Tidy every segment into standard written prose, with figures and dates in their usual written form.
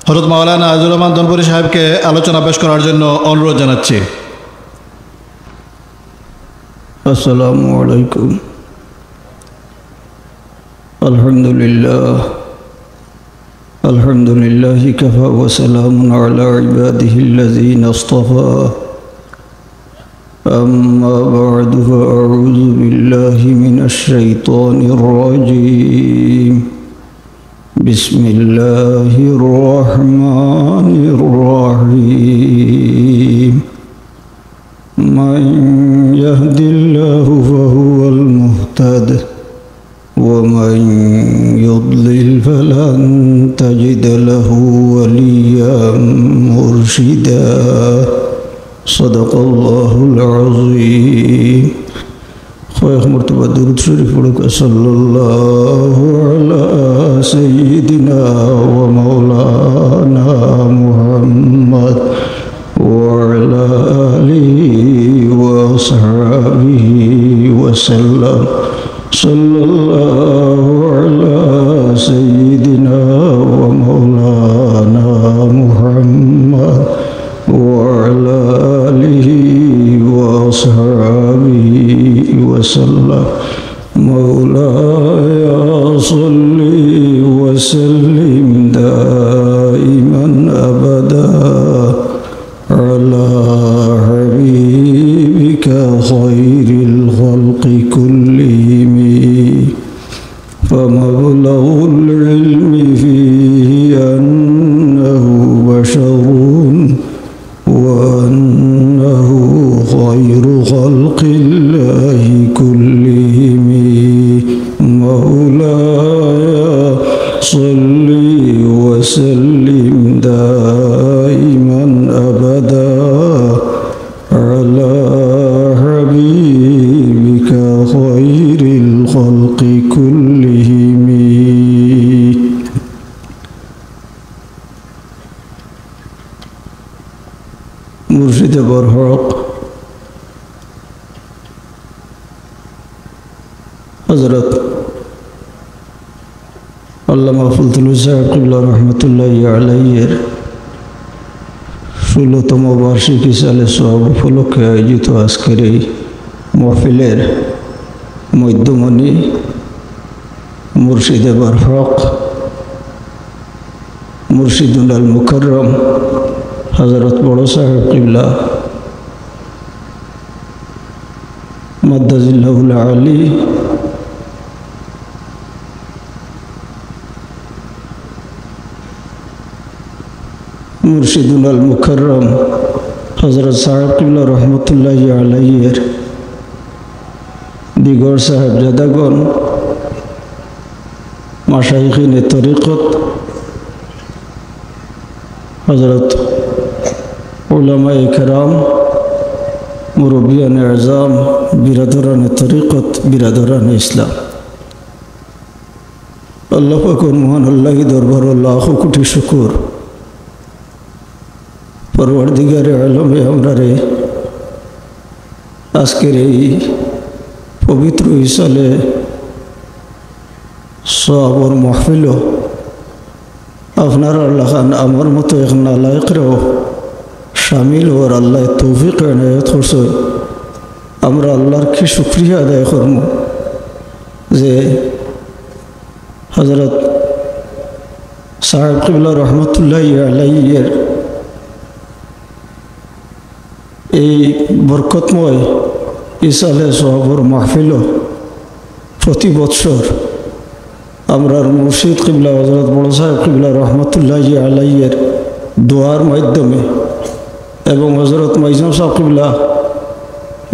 হযরত মাওলানা আজিজুর রহমান ধনপুরি সাহেবকে আলোচনা পেশ করার জন্য অনুরোধ জানাচ্ছি। আসসালামু আলাইকুম। আলহামদুলিল্লাহি কাফা ওয়া সালামুন আলা ইবাদিহিল্লাযীনা ইসতাফা। আম্মা বা'দু ফাআউযু বিল্লাহি মিনাশ শাইতানির রাজীম। বিসমিল্লাহির রহমানির রহিম। মান ইয়াহদিল্লাহু ফাহুয়াল মুহতাদ ওয়া মান ইউদ্লিল ফালান তাজিদ লাহু ওয়ালিয়্যান মুরশিদা। সাদাকাল্লাহুল আযীম। খয়র মর্তবা দুরূদ শরীফ পড়ুক। সাল্লাল্লাহু আলা সাইয়্যিদিনা ওয়া মাওলানা মুহাম্মদ ওয়া আলা আলিহি ওয়া আসহাবিহি ওয়া সাল্লাম। সাল্লাল্লাহু আলা সাইয়্যিদিনা ওয়া মাওলানা মুহাম্মদ ওয়া আলা আলিহি ওয়া আসহাবিহি ওয়া সাল্লাম। মাওলায়া সাল্লি ওয়া সাল্লিম দাইমান আবাদা আলা হাবিবিকা খায়রিল খালকি কুল্লিহিম। ফামাবলাগুল ইলমি ফীহি আন্নাহু বাশারুন ওয়া আন্নাহু খায়রু খালকিল্লাহি কুল্লিহিম। মাওলায়া সাল্লি ওয়া সাল্লিম দাইমান আবাদা আলা হাবিবিকা খায়রিল খালকি কুল্লিহিম। মুর্শিদে বরহক হযরত আল্লামা ফুলতুল সাহেব কিবলা রহমতুল্লাহি আলাইহির 16তম বার্ষিকী সালে সওয়াব উপলক্ষে আয়োজিত আজকের এই মাহফিলের মধ্যমণি মুর্শিদে বরহক মুর্শিদুল আল মুকাররম হযরত বড় সাহেব কিবলা মাদ্দাজিল্লাহুল আলী মুর্শিদুল আল মুকাররম হযরত সাহেব কিবলা রহমতুল্লাহি আলাইহির দিগর সাহেবজাদাগণ, মাশাইখিনে তরিকত, হযরত উলামায়ে কেরাম, মুরব্বিয়ানে আযম, বিরাদরানে তরিকত, বিরাদরানে ইসলাম, আল্লাহ পাকের মহান আল্লাহি দরবারে লাখ কোটি শুকর। পরওয়ারদিগারে আলমে আমরারে আজকের এই পবিত্র ইসালে সওয়াবর মাহফিল আপনার আল্লাহ আমার মতো এক নালায়েকরেও শামিল হওয়ার আল্লাহ তৌফিক এনায়েত করছে। আমরা আল্লাহর কি শুকরিয়া আদায় করব যে হযরত সাহেব কিবলা রহমতুল্লাহি আলাইহির এই বরকতময় ইসালে সওয়াবর মাহফিল প্রতি বৎসর আমরার মুর্শিদ কিবলা হযরত বড় সাহেব কিবলা রহমতুল্লাহি আলাইহির দোয়ার মাধ্যমে এবং হযরত মাইজাম সাহেব কিবলা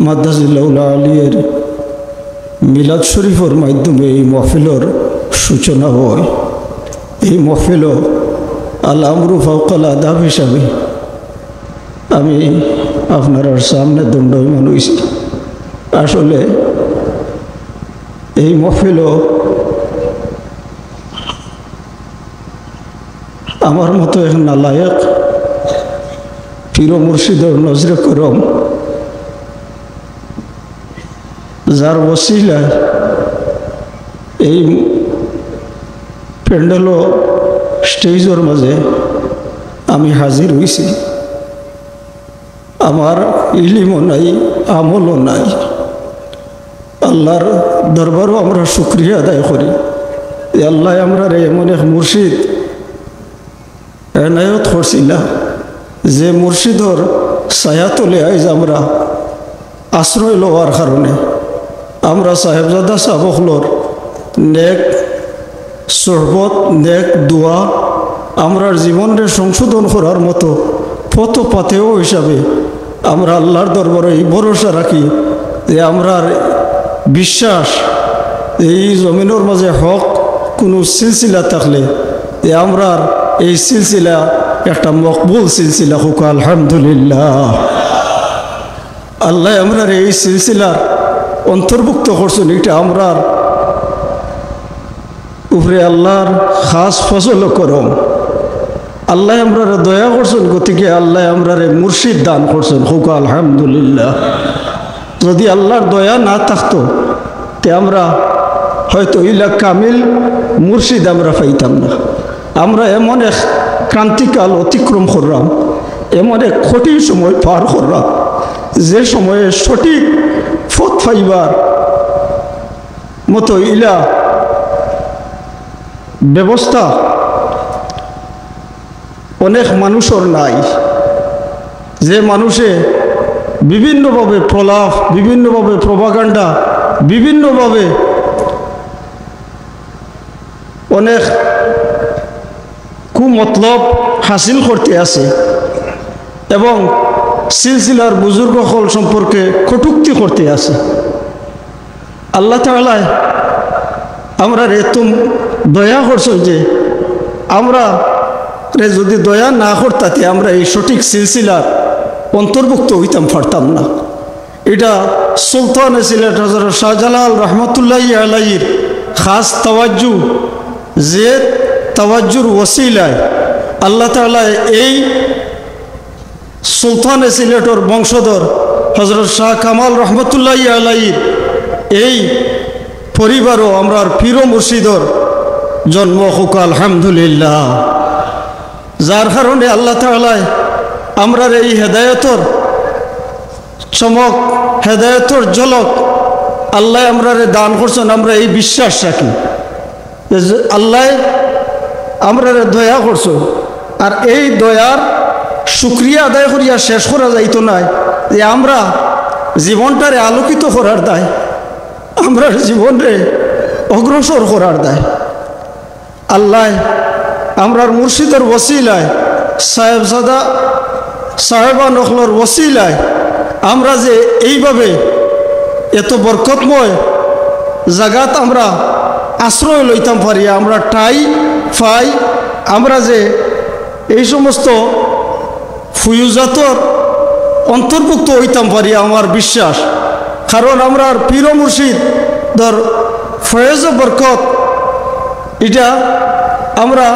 মাদ্দাজিল্লাহুল আলিয়ের মিলাদ শরীফের মাধ্যমে এই মাহফিলের সূচনা হয়। এই মাহফিল আল আমরু ফাওকাল আদাব হিসাবে আমি আপনার সামনে দণ্ডায়মান হইছি। আসলে এই মাহফিল আমার মতো এক নালায়েক পীর মুর্শিদের নজরে করম যার ওসিলায় এই প্যান্ডেল স্টেজের মাঝে আমি হাজির হইছি। আমার ইলিমও নাই, আমলও নাই। আল্লাহর দরবারও আমরা শুকরিয়া আদায় করি যে আল্লাহ আমরা এমন এক মুর্শিদ এনায়ত করছিলা যে মুর্শিদর ছায়াতলে আইজ আমরা আশ্রয় লওয়ার কারণে আমরা সাহেবজাদা সাবকলর নেক সহবত নেক দোয়া আমরার জীবনের সংশোধন করার মতো পথ পাথেয় হিসাবে আমরা আল্লাহর দরবারে এই ভরসা রাখি যে আমরার বিশ্বাস এই জমিনের মাঝে হক কোনো সিলসিলা থাকলে যে আমরার এই সিলসিলা একটা মকবুল সিলসিলা হোক আলহামদুলিল্লাহ। আল্লাহ আমরার এই সিলসিলার অন্তর্ভুক্ত করছেন, এটা আমরার উপরে আল্লাহর খাস ফজল করম। আল্লাহ আমরার দয়া করছেন, গতিকে আল্লাহ আমরার মুর্শিদ দান করছেন হোক আলহামদুলিল্লাহ। যদি আল্লাহর দয়া না থাকতো তে আমরা হয়তো ইলা কামিল মুর্শিদ আমরা পাইতাম না। আমরা এমন এক ক্রান্তিকাল অতিক্রম করলাম, এমন এক কঠিন সময় পার করলাম যে সময়ে সঠিক পথ পাইবার মতো ইলা ব্যবস্থা অনেক মানুষের নাই। যে মানুষে বিভিন্নভাবে প্রলাপ, বিভিন্নভাবে প্রপাগান্ডা, বিভিন্নভাবে অনেক কুমতলব হাসিল করতে আছে এবং সিলসিলার বুজুর্গ হল সম্পর্কে কটূক্তি করতে আছে। আল্লাহ তাআলা আমরা এত দয়া করছেন যে আমরা যদি দয়া না করতাতে আমরা এই সঠিক সিলসিলার অন্তর্ভুক্ত হইতাম পারতাম না। এটা সুলতান সিলেট হযরত শাহজালাল রহমতুল্লাহি আলাইহির খাস তাওয়াজ্জু, যে তাওয়াজ্জুর ওসিলায় আল্লাহ তাআলা এই সুলতান সিলেটর বংশধর হযরত শাহ কামাল রহমতুল্লাহি আলাইহির এই পরিবারও আমরা পীর মুর্শিদর জন্ম হোক আলহামদুলিল্লাহ। যার কারণে আল্লাহ তাআলা আমরার এই হেদায়তর চমক, হেদায়তর ঝলক আল্লাহ আমরারে দান করছেন। আমরা এই বিশ্বাস রাখি যে আল্লাহ আমরারে দয়া করছেন, আর এই দয়ার শুকরিয়া আদায় করিয়া শেষ করা যাইতো না। যে আমরা জীবনটারে আলোকিত করার দায়, আমরা জীবনরে অগ্রসর করার দায়। আল্লাহ আমরার মুর্শিদের ওসিলায়, সাহেবজাদা সাহেবা নখলর ওসিলায় আমরা যে এইভাবে এত বরকতময় জাগাত আমরা আশ্রয় লইতাম পারি, আমরা ঠাই পাই, আমরা যে এই সমস্ত ফুয়ুজাতর অন্তর্ভুক্ত হইতাম পারি আমার বিশ্বাস। কারণ আমরা পীর মুর্শিদ ধর ফয়েজ বরকত এটা আমরা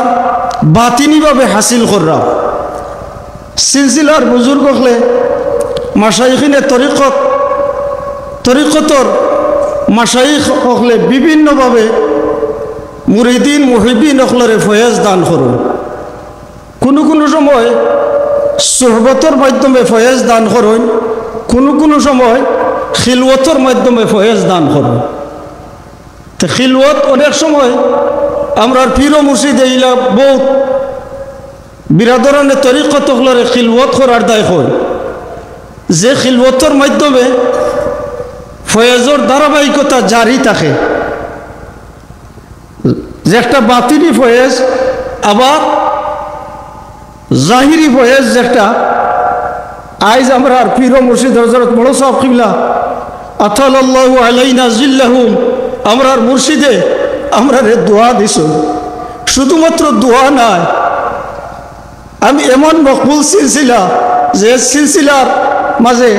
বাতিনিভাবে হাসিল করলাম। সিলসিলার বুজুর্গ হলে মাশাইখিনে তরিকতর মাশাইখ হলে বিভিন্নভাবে মুরিদিন মুহিবিন হলরে ফয়েজ দান করুন। কোনো কোনো সময় সোহবতর মাধ্যমে ফয়েজ দান করুন, কোনো কোনো সময় খিলওয়তর মাধ্যমে ফয়েজ দান করুন। তো খিলওয়ত অনেক সময় আমরা পীর মুর্শিদ এইলা বহুত বিরাদরানে তরিকত হলরে খিলওয়ত করার দায় হয়, যে খিলওয়তর মাধ্যমে ফয়েজর ধারাবাহিকতা জারি থাকে, যে একটা বাতিনি ফয়েজ আবার জাহিরি ফয়েজ যেটা। আইজ আমরা পীর মুর্শিদ হযরত বড় সাহেব কিবলা আতালাল্লাহু আলাইনা জিল্লাহুম আমরার মুর্শিদে আমরা দোয়া দিছ। শুধুমাত্র দোয়া নয়, আমি এমন মকবুল সিলসিলা যে সিলসিলার মাঝে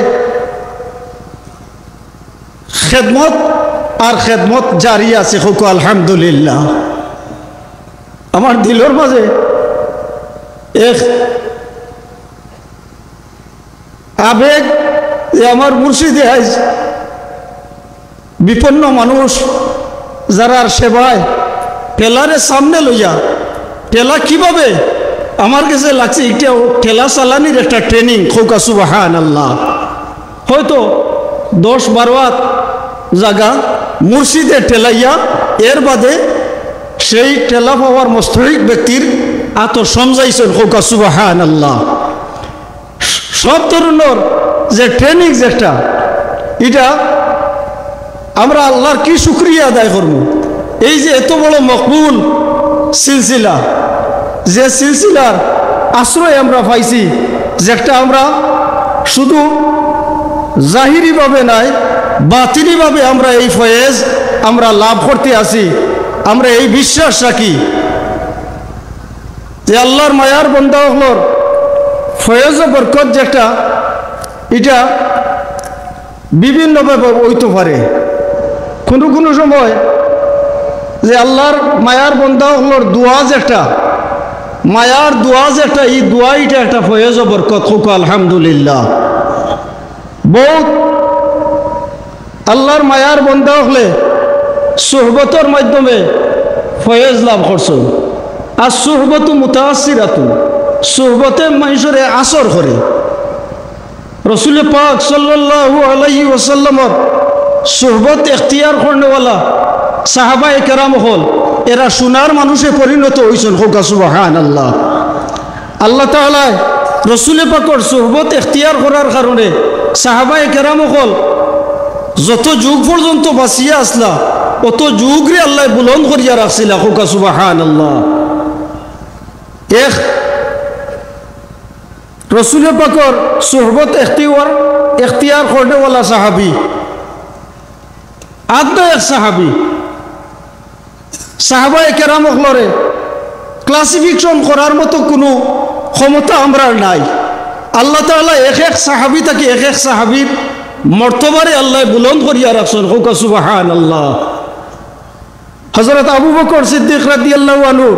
খেদমত আর খেদমত জারি আছে হোক আলহামদুলিল্লাহ। আমার দিলর মাঝে এক আবেগ যে আমার মুর্শিদে আইজ বিপন্ন মানুষ যারা সেবায় পেলারে সামনে লইয়া, পেলা কিভাবে আমার কাছে লাগছে এটা ঠেলা চালানির একটা ট্রেনিং। খোকা সুবহান আল্লাহ। হয়তো 10-12 জায়গা মুর্শিদে ঠেলাইয়া এর বাদে সেই ঠেলা পাওয়ার মস্তরিক ব্যক্তির আত সমঝাইছেন। খোকা সুবহান আল্লাহ। সব ধরনের যে ট্রেনিং যেটা, এটা আমরা আল্লাহর কি শুকরিয়া আদায় করব। এই যে এত বড় মকবুল সিলসিলা, যে সিলসিলার আশ্রয় আমরা পাইছি, যেটা আমরা শুধু জাহিরিভাবে নাই বাতিনিভাবে আমরা এই ফয়েজ আমরা লাভ করতে আসি। আমরা এই বিশ্বাস রাখি যে আল্লাহর মায়ার বন্দা হলোর ফয়েজ ও বরকত যেটা, এটা বিভিন্নভাবে হইতে পারে। কোনো কোনো সময় যে আল্লাহর মায়ার বন্দা হলোর দোয়া যেটা, মায়ার দোয়া যেটা, এই দোয়া এটা একটা ফয়েজ ও বরকত। হোক আলহামদুলিল্লাহ। বহুত আল্লাহর মায়ার বন্দা হলে সোহবতর মাধ্যমে ফয়েজ লাভ করছো। আর সোহবত মুতাসিরাতু, সোহবতে মানুষের আসর করে। রসুল পাক সাল্লাল্লাহু আলাইহি ওয়াসাল্লামর সোহবত এখতিয়ার করনেওয়ালা সাহাবায়ে কেরাম হল, এরা সোনার মানুষে পরিণত হয়েছেন। হোকা সুবহান আল্লাহ। আল্লাহ তাআলা রসুল পাকর সোহবত এখতিয়ার করার কারণে সাহাবায়ে কেরাম হল যত যুগ পর্যন্ত বাঁচিয়া আসলা অত যুগরে আল্লাহ বুলন্দ করিয়া রাখছিলা। হোকা সুবহান আল্লাহ। এক রসুল পাকর সোহবত এখতিয়ার করনেওয়ালা সাহাবি, আদা এক সাহাবি, সাহাবায়ে কেরাম হলরে ক্লাসিফিকেশন করার মতো কোনো ক্ষমতা আমরা নাই। আল্লাহ তাআলা এক এক সাহাবি তাকে এক এক সাহাবির মর্তবারে আল্লাহ বুলন্দ করিয়া রাখছেন। হোকা সুবহান আল্লাহ। হযরত আবু বকর সিদ্দিক রাদিয়াল্লাহু আনহু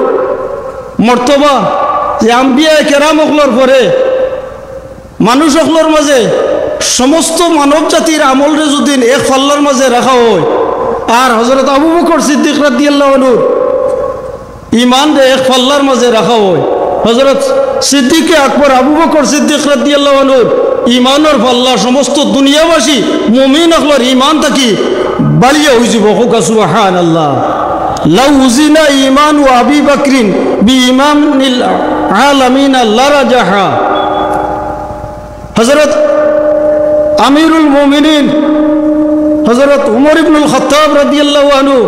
মর্তবা যে আম্বিয়া কেরাম হলর পরে মানুষ হলর মাঝে সমস্ত মানব জাতির আমলরে যদি এক পাল্লার মাঝে রাখা হয়, আর হযরত আবু বকর সিদ্দিক রাদিয়াল্লাহু আনহু ঈমান রে এক পাল্লার মাঝে রাখা হয়, হযরত সিদ্দিকে আকবর আবু বকর সিদ্দিক রাদিয়াল্লাহু আনহু ঈমানের পাল্লা সমস্ত দুনিয়াবাসী মুমিন হলর ঈমান থাকি বাড়িয়ে হয়ে যাব। হোকা সুবহানাল্লাহ। লাউ উজিনা ঈমান ও আবি বকরিন বি ইমামিল আলামিন লারাজাহা। হযরত আমিরুল মুমিনিন হযরত উমর ইবনুল খাত্তাব রাদিয়াল্লাহু আনহু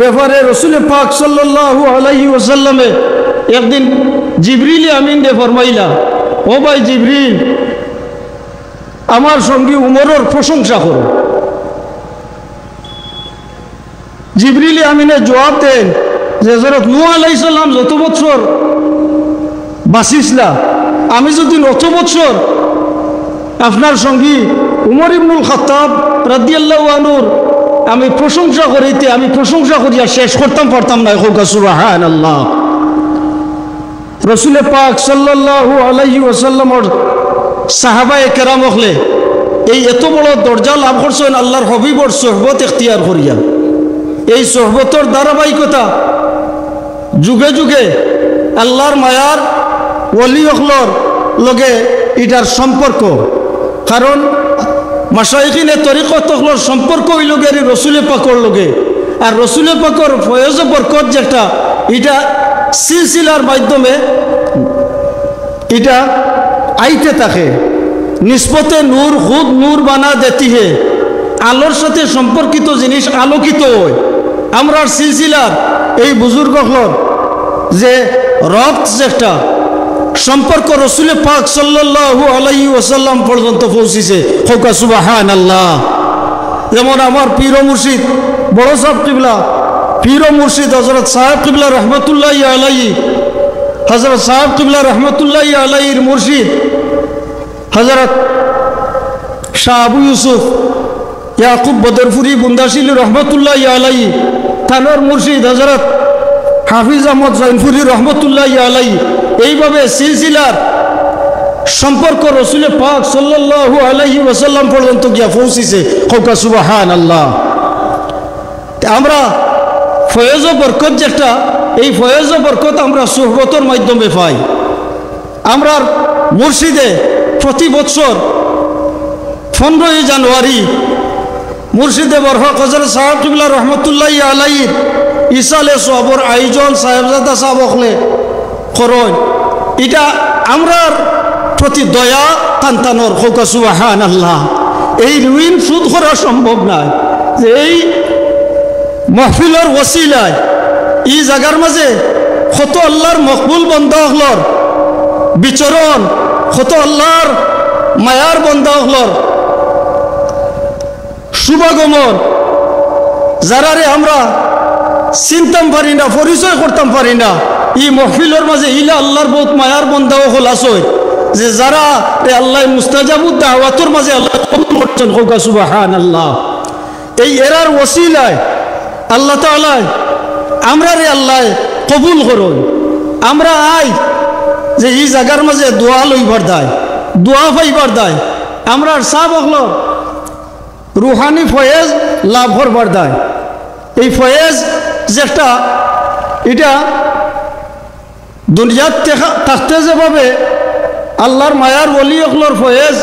ব্যাপারে রসুল পাক সাল্লাল্লাহু আলাইহি ওয়াসাল্লামে একদিন জিবরিল আমিন দে ফরমাইলা, ও ভাই জিবরিল, আমার সঙ্গী উমরের প্রশংসা করো। জিবরিল আমিনে জবাব দেন যে হযরত নূহ আলাইহিস সালাম যত বছর বাঁচিসলা, আমি যদি অত বছর আপনার সঙ্গী উমর ইবনুল খাত্তাব রাদিয়াল্লাহু আনহুর আমি প্রশংসা করিতে, আমি প্রশংসা করিয়া শেষ করতাম পারতাম না। হোকা সুবহানাল্লাহ। রসুল পাক সাল্লাল্লাহু আলাইহি ওয়াসাল্লামর সাহাবায়ে কেরাম হলে এই এত বড় দরজা লাভ করছেন আল্লাহর হবিবর সোহবত এখতিয়ার করিয়া। এই সোহবতর ধারাবাহিকতা যুগে যুগে আল্লাহর মায়ার ওলি হলর লগে এটার সম্পর্ক, কারণ মাশাইখিনে তরিকত হলর সম্পর্ক ওই লগের রসুল পাকর লগে, আর রসুল পাকর ফয়েজ বরকত যেটা এটা সিলসিলার মাধ্যমে এটা আইতে থাকে। নিসবতে নূর খুদ নূর বানা দেতি হে, আলোর সাথে সম্পর্কিত জিনিস আলোকিত হয়। আমরা সিলসিলার এই বুজুর্গ হলর যে রক্ত যেটা সম্পর্ক রসুল পাক সাল্লাল্লাহু আলাইহি ওয়াসাল্লাম পর্যন্ত পৌঁছিছে। হোকা সুবহানাল্লাহ। যেমন আমার পীর ও মুর্শিদ বড় সাহেব কিবলা, পীর ও মুর্শিদ হযরত সাহেব কিবলা রহমতুল্লাহি আলাইহি, হযরত সাহেব কিবলা রহমতুল্লাহি আলাইহির মুর্শিদ হযরত শাহ আবু ইউসুফ ইয়াকুব বদরপুরি বুন্দাশিলি রহমতুল্লাহি আলাইহি, তানোর মুর্শিদ হযরত হাফিজ আহমদ জৈনপুরি রহমতুল্লাহি আলাইহি। এইভাবে সিলসিলার সম্পর্ক রসুল পাক সাল্লাল্লাহু আলাইহি ওয়াসাল্লাম পর্যন্ত গিয়া পৌঁছিছে। হোকা সুবহানাল্লাহ। আমরা ফয়েজ ও বরকত যেটা, এই ফয়েজ ও বরকত আমরা সুহবতের মাধ্যমে পাই। আমরা মুর্শিদে প্রতি বছর 15ই জানুয়ারি মুর্শিদে বরহক হযরত সাহেব কিবলা রহমতুল্লাহ আলাইহির ইসালে সবর আয়োজন সাহেবজাদা সাহেব হলে করন। এটা আমরার প্রতি দয়া কান্তানোর হোকা সুবহানাল্লাহ। এই ঋণ সুদ করা সম্ভব নয় যে এই মাহফিলের ওসিলায় এই জায়গার মাঝে কত আল্লাহর মকবুল বন্দা হলর বিচরণ, কত আল্লাহর মায়ার বন্দা হলর শুভাগমন, যারারে আমরা চিনতাম পারি না, পরিচয় করতাম পারি না, এই মহফিলের মাঝে ইলা আল্লাহর বহুত মায়ার বন্দাও হল আসয় যে যারা আল্লাহ মুস্তাজাবুদ দাওয়াতের মাঝে আল্লাহ কবুল করছেন। হোকা সুবহানাল্লাহ। এই এরার ওসিলায় আল্লাহ তাআলা আমরা রে আল্লাহ কবুল করুন। আমরা আই যে এই জায়গার মাঝে দোয়া লইবার দায়, দোয়া পাইবার দায়, আমরা সাব হলো রুহানি ফয়েজ লাভ করবার দায়। এই ফয়েজ যেটা এটা দুনিয়াত থাকতে যেভাবে আল্লাহর মায়ার ওলি হলোর ফয়েজ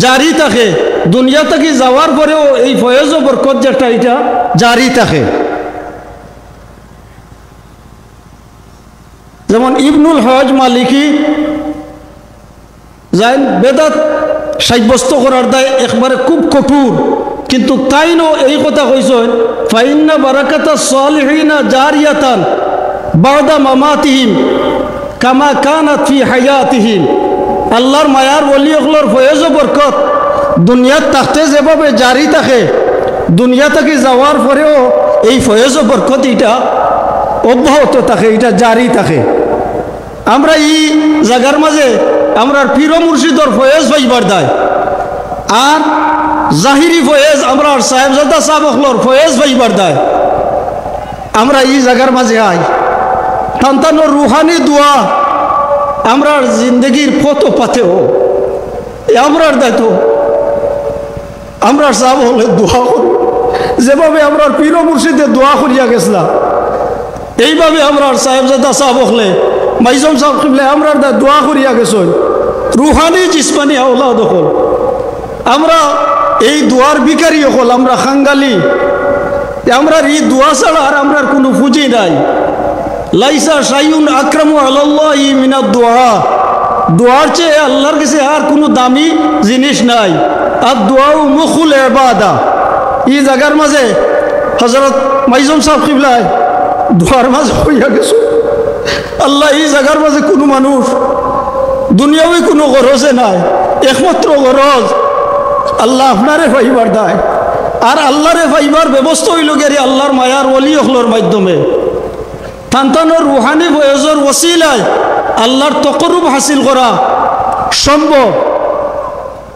জারি থাকে, দুনিয়া থেকে যাওয়ার পরেও এই ফয়েজ ও বরকত যেটা এটা জারি থাকে। যেমন ইবনুল হজ মালিকি যাইন বেদাত সাব্যস্ত করার দায় একবারে খুব কঠোর, কিন্তু তাইনও এই কথা কইছেন ফাইন্না বারাকাতা সালিহিনা জারিয়াতান বাদা মামাতিহিম কামা কানাত ফি হায়াতিহিম। আল্লাহর মায়ার ওলি হলোর ফয়েজ ও বরকত দুনিয়াত থাকতে যেভাবে জারি থাকে, দুনিয়া থেকে যাওয়ার পরেও এই ফয়েজ ও বরকত এটা অব্যাহত থাকে, এটা জারি থাকে। আমরা এই জায়গার মাঝে আমরা পীর মুর্শিদর ফয়েজ পাইবার দায়, আর জাহিরি ফয়েজ আমরা সাহেবজাদা সাহেব হলোর ফয়েজ পাইবার দায়। আমরা এই জায়গার মাঝে আই সন্তানোর রুহানি দোয়া আমরা জিন্দগির ফটো পাতেও আমরার দায়িত্ব আমরা সাহেব হলে দোয়া করি, যেভাবে আমরা পীর মুর্শিদে দোয়া করিয়া গেছিলাম এইভাবে আমরা সাহেবজাদা সাহেব হলে মাইজম সাহেব কিবলা আমরা দোয়া করিয়া গেছেন। রুহানি জিসমানি আওলাদ হল আমরা এই দোয়ার বিকারী হল, আমরা খাঙ্গালি, আমরা এই দোয়া ছাড়া আর আমরা কোনো পুঁজি নাই। লাইসা শাইউন আকরামু আলাল্লাহি মিনাদ দোয়া, দোয়ার চেয়ে আল্লাহর কাছে আর কোনো দামি জিনিস নাই। আর দোয়াও মুখুল ইবাদা। এই জায়গার মাঝে হযরত মাইজম সাহেব কিবলায় দোয়ার মাঝে হইয়া গেছে আল্লাহ এই জায়গার মাঝে কোনো মানুষ দুনিয়াবি কোনো গরজে নাই, একমাত্র গরজ আল্লাহ আপনারে পাইবার দায়। আর আল্লাহরে পাইবার ব্যবস্থা হইল গেরি আল্লাহর মায়ার ওলি হলোর মাধ্যমে। সন্তানোর রুহানি ফয়েজের ওসিলায় আল্লাহর তকরুব হাসিল করা সম্ভব।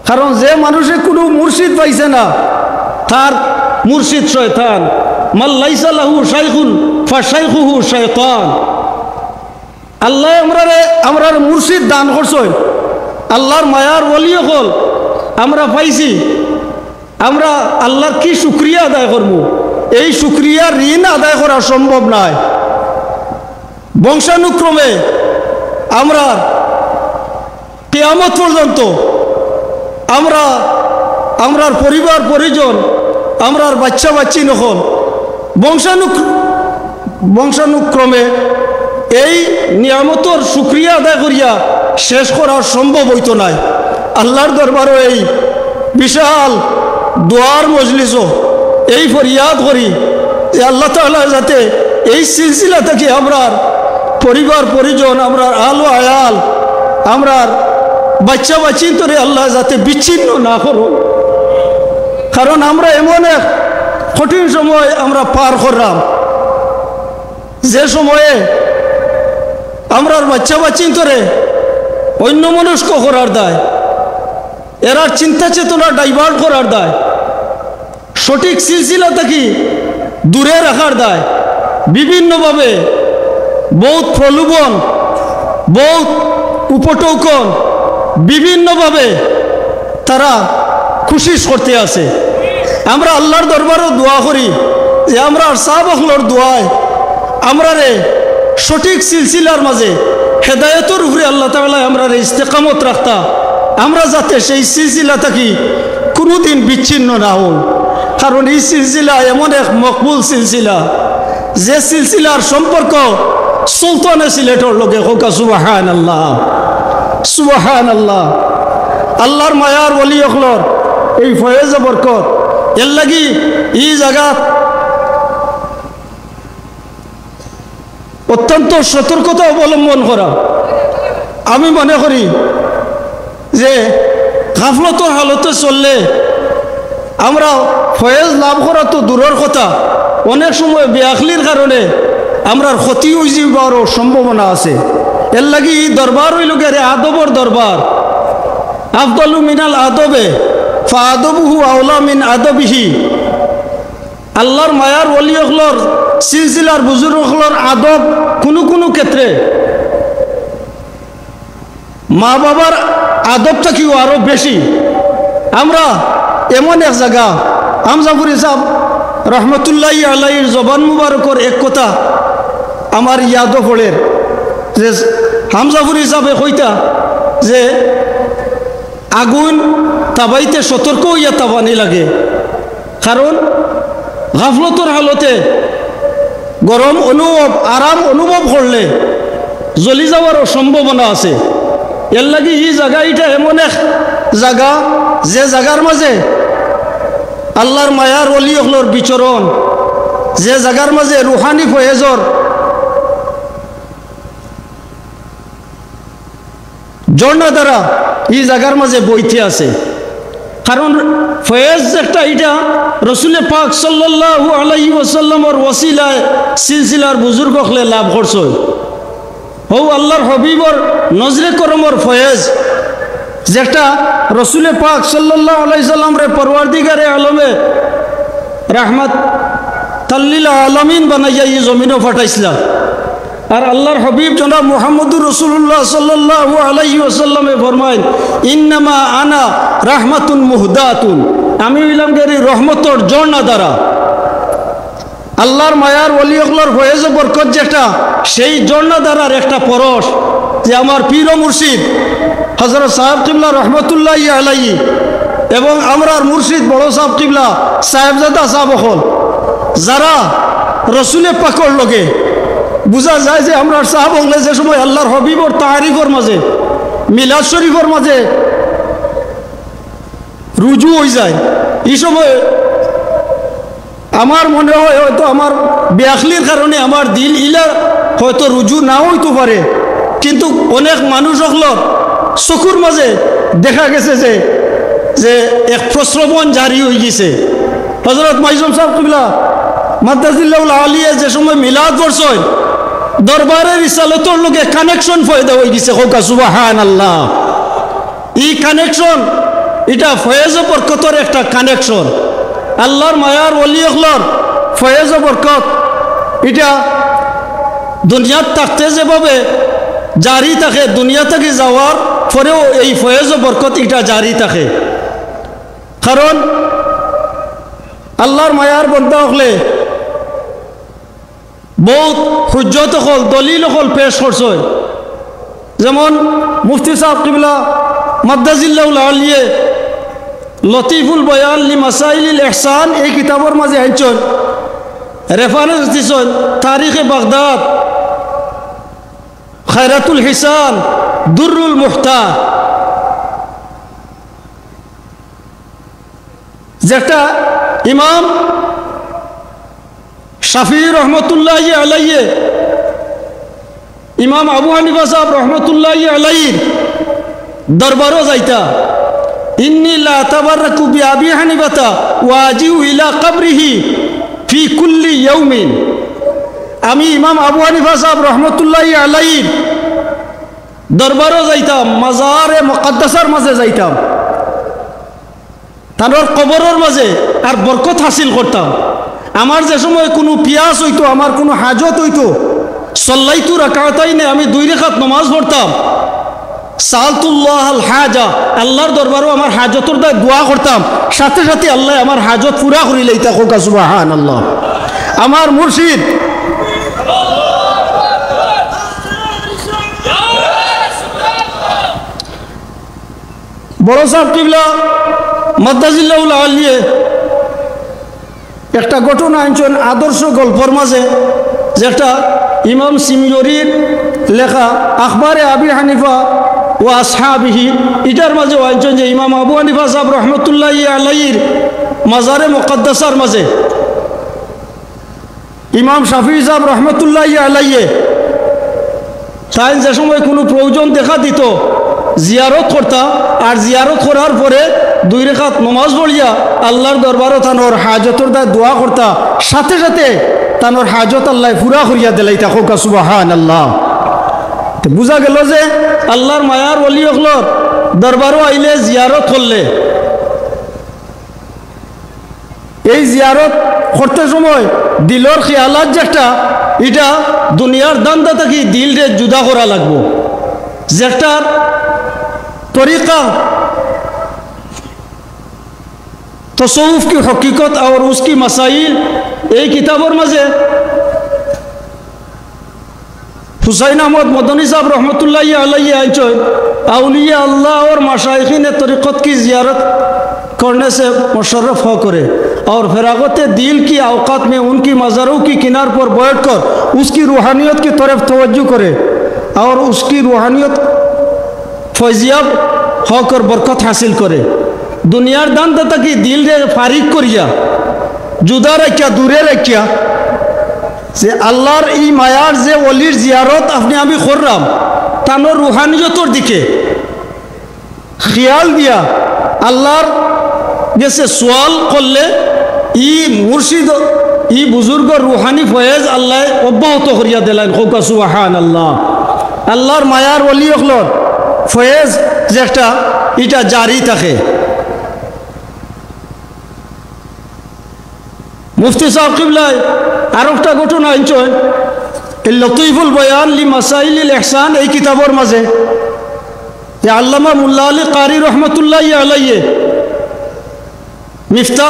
কারণ যে মানুষে কোনো মুর্শিদ পাইছে না তার মুর্শিদ শয়তান। মাল্লাইসা লাহু শাইখুন ফাশাইখুহু শায়তান। আল্লাহ আমরার মুর্শিদ দান করছেন, আল্লাহর মায়ার ওলি হল আমরা পাইছি। আমরা আল্লাহর কি শুকরিয়া আদায় করব? এই শুকরিয়া ঋণ আদায় করা সম্ভব নয়। বংশানুক্রমে আমরা কিয়ামত পর্যন্ত আমরার পরিবার পরিজন, আমরার বাচ্চা বাচ্চি নখন বংশানুক্রমে এই নিয়ামতর শুকরিয়া আদায় করিয়া শেষ করা সম্ভব হইতো নাই। আল্লাহর দরবারও এই বিশাল দোয়ার মজলিসও এই ফরিয়াদ করি যে আল্লাহ তাআলা যাতে এই সিলসিলা থেকে আমরার পরিবার পরিজন, আমরার আলো আয়াল, আমরার বাচ্চা বাচ্চি তরে আল্লাহ যাতে বিচ্ছিন্ন না করো। কারণ আমরা এমন এক কঠিন সময় আমরা পার করলাম যে সময়ে আমরার বাচ্চা বাচ্চি তরে অন্য মনস্ক করার দায়, এরার চিন্তা চেতনা ডাইভার্ট করার দায়, সঠিক সিলসিলা থেকে দূরে রাখার দায়। বিভিন্নভাবে বহুত প্রলোভন, বহুত উপটৌকন, বিভিন্নভাবে তারা খুশিস করতে আসে। আমরা আল্লাহর দরবারও দোয়া করি যে আমরা সাহাবাহর দোয়ায় আমরা রে সঠিক সিলসিলার মাঝে হেদায়তের উপরে আল্লাহ তাআলা আমরা রে ইস্তেকামত রাখতা, আমরা যাতে সেই সিলসিলা থাকি কোনোদিন বিচ্ছিন্ন না হই। কারণ এই সিলসিলা এমন এক মকবুল সিলসিলা, যে সিলসিলার সম্পর্ক সুলতানে সিলেটর লগে হোকা সুবহানাল্লাহ সুবহানাল্লাহ। আল্লাহর মায়ার ওলি হলর এই ফয়েজ বরকত এর লাগি এই জায়গা অত্যন্ত সতর্কতা অবলম্বন করা। আমি মনে করি যে গাফলতর হালতে চললে আমরা ফয়েজ লাভ করা তো দূরের কথা, অনেক সময় বেআখলির কারণে আমরা ক্ষতি হয়ে যাওয়ারও সম্ভাবনা আছে। এর লাগি এই দরবার হইল গেলে আদবর দরবার, আফদালু মিনাল আদবে ফাআদবুহু আওলা মিন আদবিহি। আল্লাহর মায়ার ওলি হলর সিলসিলার বুজুর্গ হলর আদব কোনো কোনো ক্ষেত্রে মা বাবার আদবটা কি আরো বেশি। আমরা এমন এক জায়গা আমজাফুরি সাহেব রহমতুল্লাহ আলাইহির জবান মুবারকর এক কথা আমার ইয়াদও পড়ের, যে হামজাফুরি সাহেবে কইতা যে আগুন তাবাইতে সতর্ক হইয়া তাবানি লাগে, কারণ গাফলতর হালতে গরম অনুভব আরাম অনুভব করলে জ্বলি যাওয়ারও সম্ভাবনা আছে। এর লাগে এই জায়গা এটা এমন এক জায়গা যে জায়গার মাঝে আল্লাহর মায়ার ওলি হলর বিচরণ, যে জায়গার মাঝে রুহানি ফয়েজর ঝর্ণা দ্বারা এই জায়গার মাঝে বইতে আছে। কারণ ফয়েজ একটা এটা রসুল পাক সাল্লাল্লাহু আলাইহি ওয়াসাল্লামর ওসিলায় সিলসিলার বুজুর্গ হলে লাভ করছে। হৌ আল্লাহর হবিবর নজরে করমর ফয়েজ, যেটা রসুল পাক সাল্লাল্লাহু আলাইহি সাল্লামরে পরওয়ারদিগারে আলমে রাহমাত তাল্লিল আলামিন বানাইয়া এই জমিনও ফাটাইছিল। আর আল্লাহর হবিব জনাব মুহাম্মদুর রাসূলুল্লাহ সাল্লাল্লাহু আলাইহি ওয়াসাল্লামে ফরমাইন, ইন্নামা আনা রাহমাতুন মুহদাতুন, আমি হইলাম গেরি রহমতর ঝর্ণা দ্বারা। আল্লাহর মায়ার ওলি হলর ফয়েজ বরকত যেটা সেই ঝর্ণা দ্বারার একটা পরশ, যে আমার পীর ও মুর্শিদ হযরত সাহেব কিবলা রহমতুল্লাহি আলাইহি এবং আমরার মুর্শিদ বড় সাহেব কিবলা সাহেবজাদা সাহেব হল, যারা রসুলে পাকর লগে বুঝা যায় যে আমরা সাহাব হলে যে সময় আল্লাহর হবিবর তারিফর মাঝে মিলাদ শরীফর মাঝে রুজু হয়ে যায়, এই সময় আমার মনে হয় হয়তো আমার বেআখলির কারণে আমার দিল ইলা হয়তো রুজু না হইতে পারে, কিন্তু অনেক মানুষ হল চকুর মাঝে দেখা গেছে যে এক প্রশ্রবণ জারি হয়ে গেছে। হযরত মাইজুম সাহেব কিবলা মাদ্দাজিল্লাহুল আলিয়া যে সময় মিলাদ পড়ছেন, দরবারের রিসালতর লগে কানেকশন ফয়দা হয়ে গেছে। হোকা সুবহানাল্লাহ। এই কানেকশন এটা ফয়েজ বরকতর একটা কানেকশন। আল্লাহর মায়ার ওলি হলর ফয়েজ বরকত এটা দুনিয়াত থাকতে যেভাবে জারি থাকে, দুনিয়া থেকে যাওয়ার পরেও এই ফয়েজ বরকত এটা জারি থাকে। কারণ আল্লাহর মায়ার বন্ধা হলে বহুত হুজ্জত হল দলিল হল পেশ করছে। যেমন মুফতি সাহেব কিবলা মাদ্দাজিল্লাহুল আলিয়ে লতিফুল বয়ান লি মাসাইলিল ইহসান এই কিতাবের মাঝে আনছেন, রেফারেন্স দিছেন তারিখে বাগদাদ, খায়রাতুল হিসান, দুরুল মুহতার, যেটা ইমাম শাফি রহমতুল্লাহি আলাইহি, ইমাম আবু হানিফা সাহেব রহমতুল্লাহি আলাইহির দরবারও যাইতা। ইন্নী লা তাবাররাকু বিআবি হানিফাতা ওয়া আজিউ ইলা কবরিহি ফি কুল্লি ইয়াউমিন, আমি ইমাম আবু হানিফা সাহেব রহমতুল্লাহি আলাইহির দরবারও যাইতাম, মাজারে মুকদ্দাসার মাঝে যাইতাম, তার কবরের মাঝে আর বরকত হাসিল করতাম। আমার যে সময় কোনো পিয়াস হইতো, আমার কোনো হাজত হইতো, সল্লাইতু রাকাতাইনে আমি 2 রাকাত নামাজ পড়তাম, সালতুল্লাহ আল হাজা, আল্লাহর দরবারও আমার হাজতর দায় দোয়া করতাম, সাথে সাথে আল্লাহ আমার হাজত পুরা করি লইতা। হোকা সুবহানাল্লাহ। আমার মুর্শিদ বড় সাহেব কিবলা মাদ্দাজিল্লাহুল আলিয়ে একটা ঘটনা আনছেন আদর্শ গল্পর মাঝে, যেটা ইমাম সিমজরির লেখা আখবারে আবি হানিফা ও আসহাবিহি, এটার মাঝে আনছেন যে ইমাম আবু হানিফা সাহেব রহমতুল্লাহি আলাইহির মাজারে মুকদ্দাসার মাঝে ইমাম শাফি সাহেব রহমতুল্লাহি আলাইহি তাই যে সময় কোনো প্রয়োজন দেখা দিত জিয়ারত করতা, আর জিয়ারত করার পরে 2 রাকাত নামাজ পড়িয়া আল্লাহর দরবারও তানোর হাজতর দায় দোয়া করতা, সাথে সাথে তানোর হাজত আল্লাহ পুরা করিয়া দিলাইতা। কোকা সুবহানাল্লাহ। তো বুঝা গেল যে আল্লাহর মায়ার ওলি হকলর দরবারও আইলে জিয়ারত করলে, এই জিয়ারত করতে সময় দিলর খেয়ালাত যেটা, এটা দুনিয়ার দান্দা থাকি দিলরে জুদা করা লাগবো, যেটার तरीक़ा तसव्वुफ की हकीकत और उसकी मसाइल एक किताबों में से हुसैन अहमद मदनी साहब रहमतुल्लाहि अलैहि आइचो औलिया अल्लाह और मशाइखीन तरीक़त की ज़ियारत करने से मुशर्रफ हो करे और फ़राग़त दिल की औक़ात में उनकी मज़ारों की किनार पर बैठकर उसकी रूहानियत की तरफ तवज्जो करे और उसकी रूहानियत फैजियाब होकर बरकत हासिल करे। दुनियार दान दाता की दिल रे फारिग करिया जुदा रखिया दूरे रखिया से अल्लाहर ई मायार जे वलिर जियारत अपने आमी करराम तानो रूहानियतर दिके ख्याल दिया अल्लाहर जैसे सवाल करले ई मुर्शिद ई बुजुर्ग रूहानी फैज अल्लाह अब्याहत करिया दिलेन। खोका सुबहानाल्लाह। अल्लाहर मायार वली हकलर फैज যেটা এটা জারি থাকে। মুফতি সাহেব কিবলাই আর একটা ঘটনা আনছেন লতিফুল বয়ান লি মাসাইলিল ইহসান এই কিতাবের মাঝে, আল্লামা মুল্লা আলী কারি রহমতুল্লাহি আলাইহি মিফতা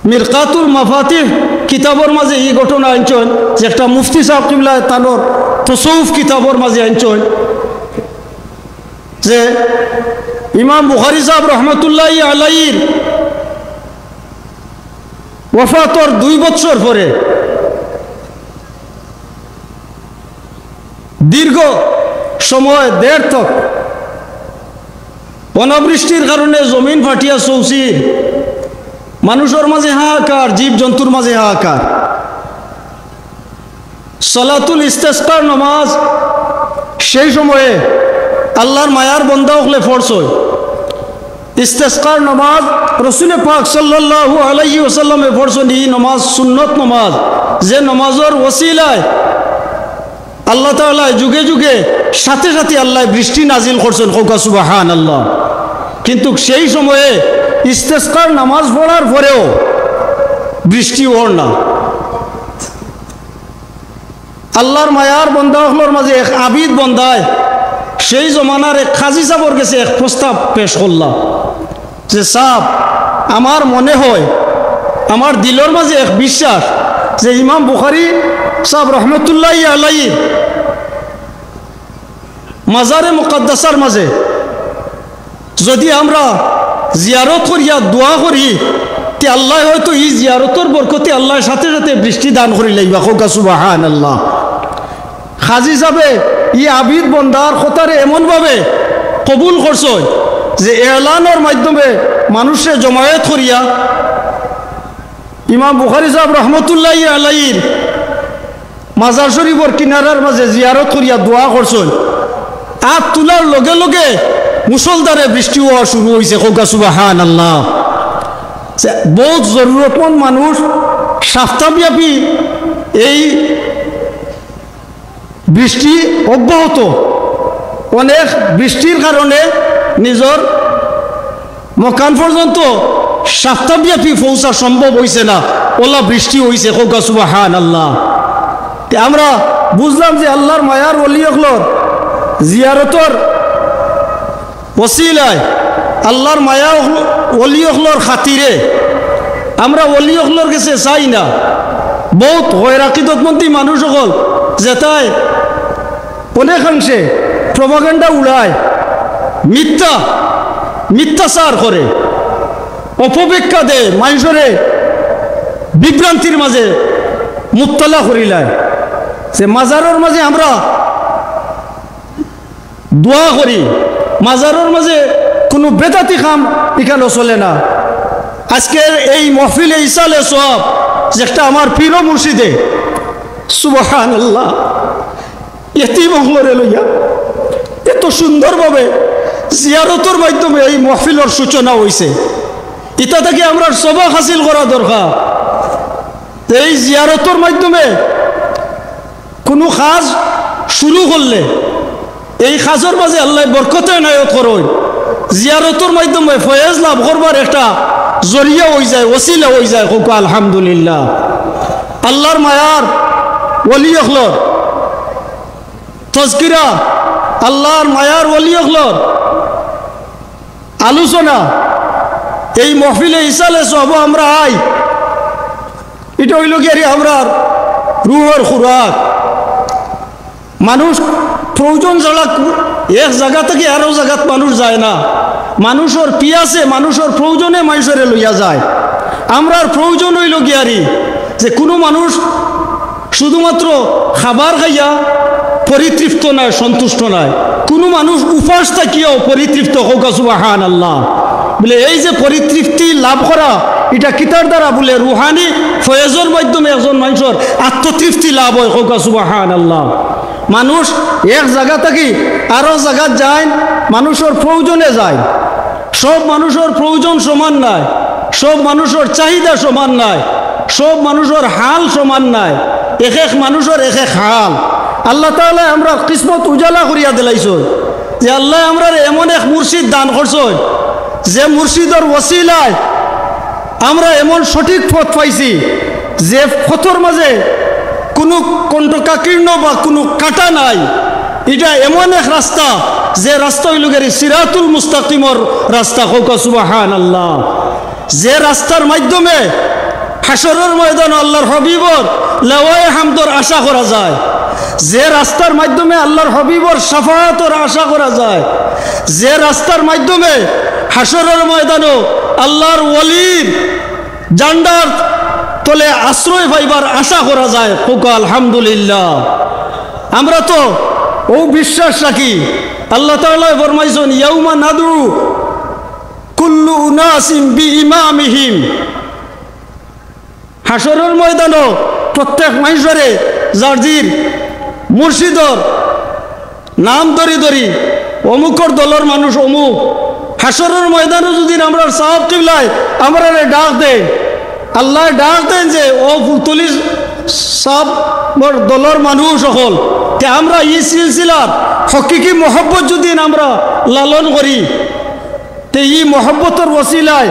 মিরকাতুল মাফাতিহ কিতাবের মাঝে এই ঘটনা আনছেন, যেটা মুফতি সাহেব কিবলাই তানোর তসৌফ কিতাবের মাঝে আনছেন যে ইমাম বুখারী সাহেব রহমতুল্লাহি আলাইহির ওয়াফাতর 2 বছর পরে দীর্ঘ সময় দেড় তক অনাবৃষ্টির কারণে জমিন ফাটিয়া চৌচির, মানুষের মাঝে হাহাকার, জীব জন্তুর মাঝে হাহাকার। সালাতুল ইস্তিসকার নামাজ সেই সময়ে আল্লাহর মায়ার বন্দা হলে ফরজ হয়। ইস্তিসকার নামাজ রাসূল পাক সাল্লাল্লাহু আলাইহি ওয়াসাল্লামে ফরজ এই নামাজ সুন্নত নামাজ, যে নামাজের ওসিলায় আল্লাহ তাআলা যুগে যুগে সাথে সাথে আল্লাহ বৃষ্টি নাজিল করছেন। কোকা সুবহানাল্লাহ। কিন্তু সেই সময়ে ইস্তিসকার নামাজ পড়ার পরেও বৃষ্টি হল না। আল্লাহর মায়ার বন্দা হলোর মাঝে এক আবিদ বন্দায় সেই জমানার এক কাজী সাহেবের কাছে এক প্রস্তাব পেশ করলাম যে সাহেব, আমার মনে হয়, আমার দিলের মাঝে এক বিশ্বাস যে ইমাম বুখারী সাহেব রহমতুল্লাহি আলাইহি মাজারে মুকদ্দাসার মাঝে যদি আমরা জিয়ারত করিয়া দোয়া করি, তে আল্লাহ হয়তো এই জিয়ারতর বরকতে আল্লাহর সাথে সাথে বৃষ্টি দান করি লাইবা। কোকা সুবহানাল্লাহ। কাজী সাহেবে ই আবিদ বন্দার কথারে এমনভাবে কবুল করছে যে এলানোর মাধ্যমে মানুষে জমায়েত করিয়া ইমাম বুখারী সাহেব রহমতুল্লাহি আলাইহির মাজার শরীফের কিনারার মাঝে জিয়ারত করিয়া দোয়া করছেন। আর তোলার লগে লগে মুসলধারে বৃষ্টি হওয়া শুরু হয়েছে। কোকা সুবহানাল্লাহ। বহুত জরুরতমন্দ মানুষ সপ্তাহব্যাপী এই বৃষ্টি অব্যাহত, অনেক বৃষ্টির কারণে নিজের মকান পর্যন্ত সপ্তাহব্যাপী পৌঁছা সম্ভব হয়েছে না, ওলা বৃষ্টি হয়েছে। কোকা সুবহানাল্লাহ। আমরা বুঝলাম যে আল্লাহর মায়ার ওলি হকলর জিয়ারতর ওসিলায় আল্লাহর মায়া ওলি হকলর খাতিরে আমরা ওলি হকলর কাছে চাই না। বহুত হৈরাকিদতমন্ত্রী মানুষ হল যেটায় অনেকাংশে প্রপাগান্ডা উড়ায়, মিথ্যাচার করে, অপব্যাখ্যা দেয়, মানুষরে বিভ্রান্তির মাঝে মুবতলা করিলায়। যে মাজারের মাঝে আমরা দোয়া করি, মাজারের মাঝে কোনো বেদাতি কাম এখানে চলে না। আজকের এই মহফিলে ইসালে সওয়াব যেটা আমার পীর মুর্শিদে সুবহানাল্লাহ এতিম হলরে লইয়া এত সুন্দরভাবে জিয়ারতের মাধ্যমে এই মহফিলের সূচনা হয়েছে। এটা থেকে আমরা সবক হাসিল করা দরকার। এই জিয়ারতের মাধ্যমে কোনো কাজ শুরু করলে এই কাজের মাঝে আল্লাহ বরকতে নায়ত করুন। জিয়ারতের মাধ্যমে ফয়েজ লাভ করবার একটা জরিয়া হয়ে যায়, ওসিলা হয়ে যায়। হোক আলহামদুলিল্লাহ। আল্লাহর মায়ার ওলি হলর তজকিরা, আল্লাহর মায়ার ওলি হলর আলোচনা এই মহফিলে ইসালে সব আমরা আই। এটা হইল কি আমরা রুহের খুরাক। মানুষ প্রয়োজন ছাড়া এক জায়গা থেকে আরো জায়গাত মানুষ যায় না। মানুষের পিয়াসে, মানুষের প্রয়োজনে মানুষের লইয়া যায়। আমরার প্রয়োজন হইল গিয়ারি যে কোনো মানুষ শুধুমাত্র খাবার খাইয়া পরিতৃপ্ত নয়, সন্তুষ্ট নয়। কোনো মানুষ উপাস থাকিয়াও পরিতৃপ্ত হোক সুবহানাল্লাহ। বলে এই যে পরিতৃপ্তি লাভ করা এটা কিতার দ্বারা বলে রুহানি ফয়েজের মাধ্যমে একজন মানুষের আত্মতৃপ্তি লাভ হয়। হোক সুবহানাল্লাহ। মানুষ এক জায়গা থেকে আরো জায়গা যায়, মানুষের প্রয়োজনে যায়। সব মানুষের প্রয়োজন সমান নাই, সব মানুষের চাহিদা সমান নাই, সব মানুষের হাল সমান নাই। এক এক মানুষের এক এক হাল। আল্লাহ তাআলা আমরা কিসমত উজালা করিয়া দিলাইছ যে আল্লাহ আমরা এমন এক মুর্শিদ দান করছ যে মুর্শিদের ওসিলায় আমরা এমন সঠিক পথ পাইছি যে পথের মাঝে কোনো কণ্টকাকীর্ণ বা কোনো কাটা নাই। এটা এমন এক রাস্তা যে রাস্তা হইল গেরি সিরাতুল মুস্তাকিমর রাস্তা। হোক সুবহানাল্লাহ। যে রাস্তার মাধ্যমে হাসরের ময়দান আল্লাহর হবিবর লাওয়ায়ে হামদর আশা করা যায়, যে রাস্তার মাধ্যমে আল্লাহর হবিবর শাফাআতর আশা করা যায়, যে রাস্তার মাধ্যমে হাসরের ময়দানও আল্লাহর ওয়ালির জান্ডার তলে আশ্রয় পাইবার আশা করা যায়। হোক আলহামদুলিল্লাহ। আমরা তো ও বিশ্বাস রাখি। আল্লাহ তাআলা ফরমাইছেন ইয়াউমা নাদু কুল্লু উনাসিম বিইমামিহিম। হাসরের ময়দানও প্রত্যেক মানুষেরে জার্জির মুর্শিদর নাম ধরি অমুকর দলের মানুষ অমুক। হাসরের ময়দানে যদি আমরা সাহাব কিবলায় আমরা ডাক দেয়, আল্লাহ ডাক দেন যে ও পুতলির সব দলের মানুষ সকল আমরা এই সিলসিলার হকিকি মহব্বত যদি আমরা লালন করি তে এই মহব্বতের ওসিলায়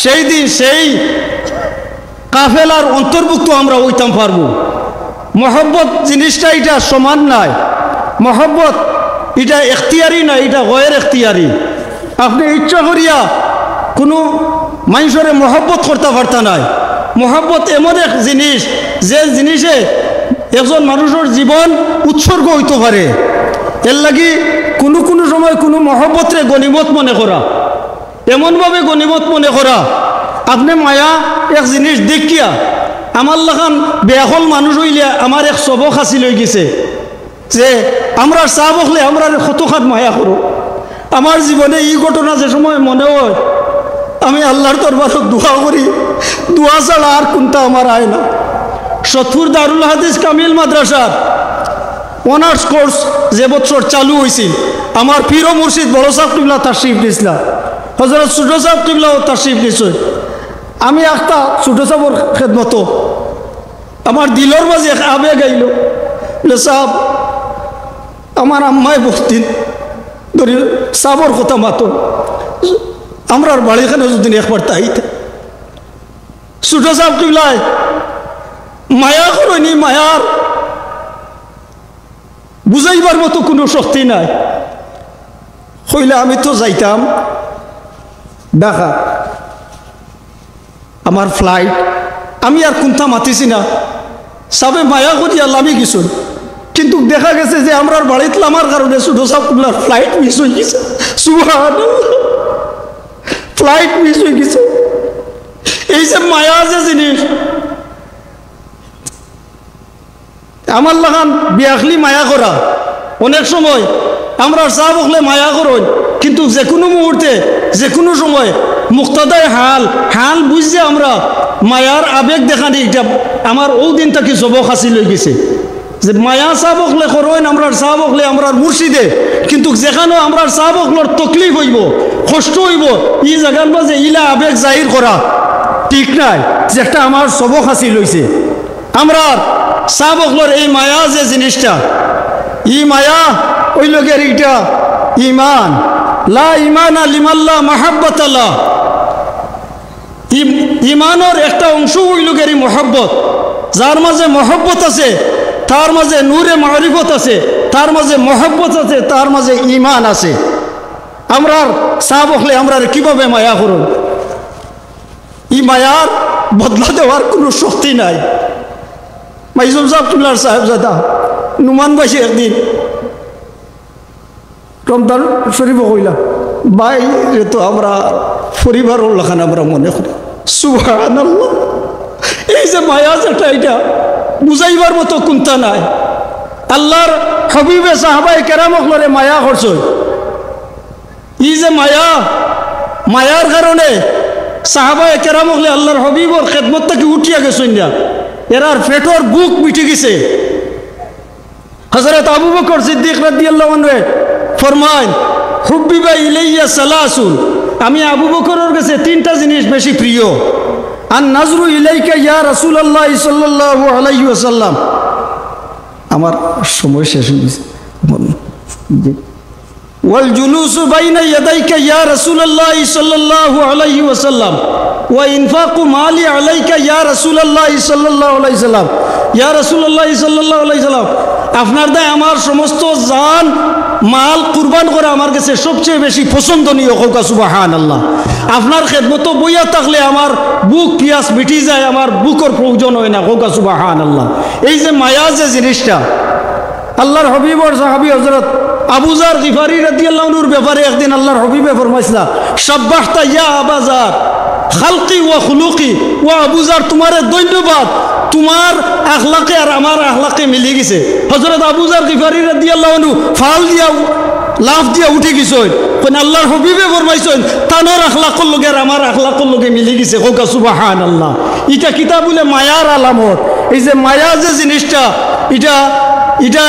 সেই দিন সেই কাফেলার অন্তর্ভুক্ত আমরা হইতাম পারবো। মহব্বত জিনিসটা এটা সমান নাই। মহব্বত এটা এখতিয়ারি না, এটা গয়ের এখতিয়ারি। আপনি ইচ্ছা করিয়া কোনো মানুষের মহব্বত করতে পারতা নাই। মহব্বত এমন এক জিনিস যে জিনিসে একজন মানুষের জীবন উৎসর্গ হইতে পারে। এর লাগি কোনো কোনো সময় কোনো মহব্বতরে গনিমত মনে করা, এমনভাবে গনিমত মনে করা। আপনি মায়া এক জিনিস দেখিয়া আমার লাগান বেহল মানুষ হইলে আমার এক সবক হাসি লই গেছে যে আমরা চাহ বকলে আমরা কতখান মায়া করো। আমার জীবনে এই ঘটনা যে সময় মনে হয় আমি আল্লাহর দরবারত দোয়া করি, দোয়া ছাড়া আর কোনটা আমার আয় না। সতপুর দারুল হাদিস কামিল মাদ্রাসার অনার্স কোর্স যে বছর চালু হয়েছিল, আমার পীর ও মুর্শিদ বড় সাহেব কিবলা তাশরিফ দিয়েছিলাম, হযরত ছোট সাহেব কিবলাও তাশরিফ দিয়েছে। আমি একটা ছোট সাহেবের খেদমত আমার দিলর মাঝে আবেগ গাইল বলে সাহেব আমার আম্মাই বহুদিন ধরি সাবর কথা মাতো আমরা বাড়িখানে যদি একবার তাইতে ছোট সাহেব কিবলায় মায়া করেনি, মায়ার বুঝাইবার মতো কোনো শক্তি নাই। হইলে আমি তো যাইতাম ঢাকা, আমার ফ্লাইট, আমি আর কোনটা মাতিছি না, সবে মায়া করি আল্লামি কিছু, কিন্তু দেখা গেছে যে আমরা বাড়িতে আমার কারণে ছোটো সবগুলার ফ্লাইট মিস হয়ে গেছে। সুবহানাল্লাহ, ফ্লাইট মিস হয়ে গেছে। এই যে মায়া যে জিনিস, আমার লাগান বিয়াখলি মায়া করা, অনেক সময় আমরা চা বকলে মায়া করই, কিন্তু যে কোনো মুহূর্তে যে কোনো সময় মুক্তাদায় হাল হাল বুঝছে আমরা মায়ার আবেগ দেখানি। এটা আমার ও দিন তাকে সবক হাসিল হয়ে গেছে যে মায়া চা বকলে করইন আমরা চা বকলে আমরা মুর্শিদে, কিন্তু যেখানে আমরা চা বকলর তকলিফ হইব, কষ্ট হইব, এই জায়গার মাঝে ইলা আবেগ জাহির করা ঠিক নাই, যে একটা আমার সবক হাসিল হয়েছে। আমরা চা বকলর এই মায়া যে জিনিসটা, ই মায়া ওই লোকের এইটা ইমান, লা ইমান লিমাল্লাহ মাহাব্বাতাল্লাহ। ইমানের একটা অংশ ওই লোকের মহব্বত, যার মাঝে মহব্বত আছে তার মাঝে নূরে মারিফত আছে, তার মাঝে মহব্বত আছে, তার মাঝে ইমান আছে। আমরা চা বকলে আমরা কিভাবে মায়া করুন? ই মায়ার বদলা দেওয়ার কোনো শক্তি নাই। মাইজুম সাহেবুল্লাহ সাহেবজাদা নুমানবাসী একদিন রমজান শরীফ কইলা ভাই, যে তো আমরা পরিবারের লাখান আমরা মনে করি। সুবহানাল্লাহ, এই যে মায়া যেটা, এটা বুঝাইবার মতো কোনটা নাই। আল্লাহর হাবিবে সাহাবায়ে কেরামক লরে মায়া করছে। এই যে মায়া, মায়ার কারণে সাহাবায়ে কেরামক লে আল্লাহর হাবিবর খেদমত থেকে উঠিয়া গেছেন না, এরার পেটর বুক মিটে গেছে। হযরত আবু বকর সিদ্দিক রাদিয়াল্লাহু আনহু ফরমান, হুব্বিবা ইলাইয়া সালাসুন, আমি আবু বকরের কাছে তিনটা জিনিস বেশি প্রিয়। আন নাজরু ইলাইকা ইয়া রাসূলুল্লাহ সাল্লাল্লাহু আলাইহি ওয়াসাল্লাম। আমার সময় শেষ হয়ে গেছে। ওয়াল জুলুসু বাইনা ইয়াদাইকা ইয়া রাসূলুল্লাহ সাল্লাল্লাহু আলাইহি ওয়াসাল্লাম ওয়া ইনফাকু মালি আলাইকা ইয়া রাসূলুল্লাহ সাল্লাল্লাহু আলাইহি ওয়াসাল্লাম। ইয়া রাসূলুল্লাহ সাল্লাল্লাহু আলাইহি ওয়াসাল্লাম, আপনার দায় আমার সমস্ত জান মাল কুরবান করে আমার কাছে সবচেয়ে বেশি পছন্দনীয়। কওকা সুবহানাল্লাহ। আপনার খেদমত বইয়া থাকলে আমার বুক পিয়াস মিটি যায়, আমার বুকের প্রয়োজন হয় না। কওকা সুবহানাল্লাহ। এই যে মায়া যে জিনিসটা, আল্লাহর হাবিবর সাহাবী হযরত আবু যার গিফারি রাদিয়াল্লাহু আনহুর ব্যাপারে একদিন আল্লাহর হাবিবে ফরমাইছিলা, সাব্বাহতা ইয়া আবা যার খালকি ওয়া খুলুকি। ও আবু যার, তোমারে ধন্যবাদ, তোমার আখলাকে আর আমার আখলাকে মিলে গেছে। হযরত আবু যার গিফারি রাদিয়াল্লাহু আনহু ফাল দিয়া লাফ দিয়া উঠে গেছেন, কোন আল্লাহর হাবিবে ফরমাইছেন তানোর আখলাকর লগে আর আমার আখলাকর লগে মিলে গেছে। কওকা সুবহানাল্লাহ। এটা কিতাব বলে মায়ার আলামত। এই যে মায়া যে জিনিসটা, এটা এটা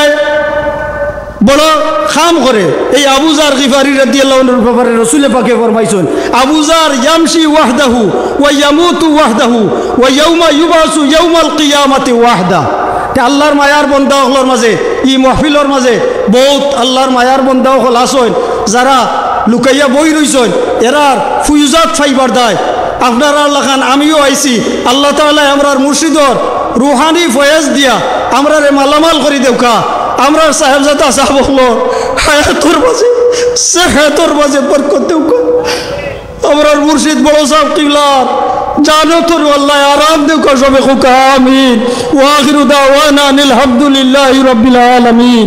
বড় খাম করে। এই আবু যার গিফারি রাদিয়াল্লাহু আনহুর ব্যাপারে রাসূল পাকে ফরমাইছেন, আবু যার ইয়ামশি ওয়াহদাহু ওয়া ইয়ামুতু ওয়াহদাহু ওয়া ইয়াউমা ইউবাসু ইয়াউমাল কিয়ামাতি ওয়াহদা। আল্লাহর মায়ার বন্দা হলর মাঝে, ই মাহফিলর মাঝে বহুত আল্লাহর মায়ার বন্দা হল আসেন, যারা লুকাইয়া বই রইছেন, এরার ফুয়ুজাত ফাইবার দায়। আপনারা লাখান আমিও আইছি, আল্লাহ তাআলা আমরার মুর্শিদর রুহানি ফয়েজ দিয়া আমরারে মালামাল করি দেউকা। আমরা সাহেবজাদা সাহেব হলো হায়াতর মাঝে, সে হায়াতর মাঝে বরকত দেউকা। আমরার মুর্শিদ বড় সাহেব কিবলার জানো তোর আল্লাহ আরাম দেউকা সবে খুকা। আমিন। ওয়া আখিরু দাওয়ানা আনিল হামদুলিল্লাহি রাব্বিল আলামিন।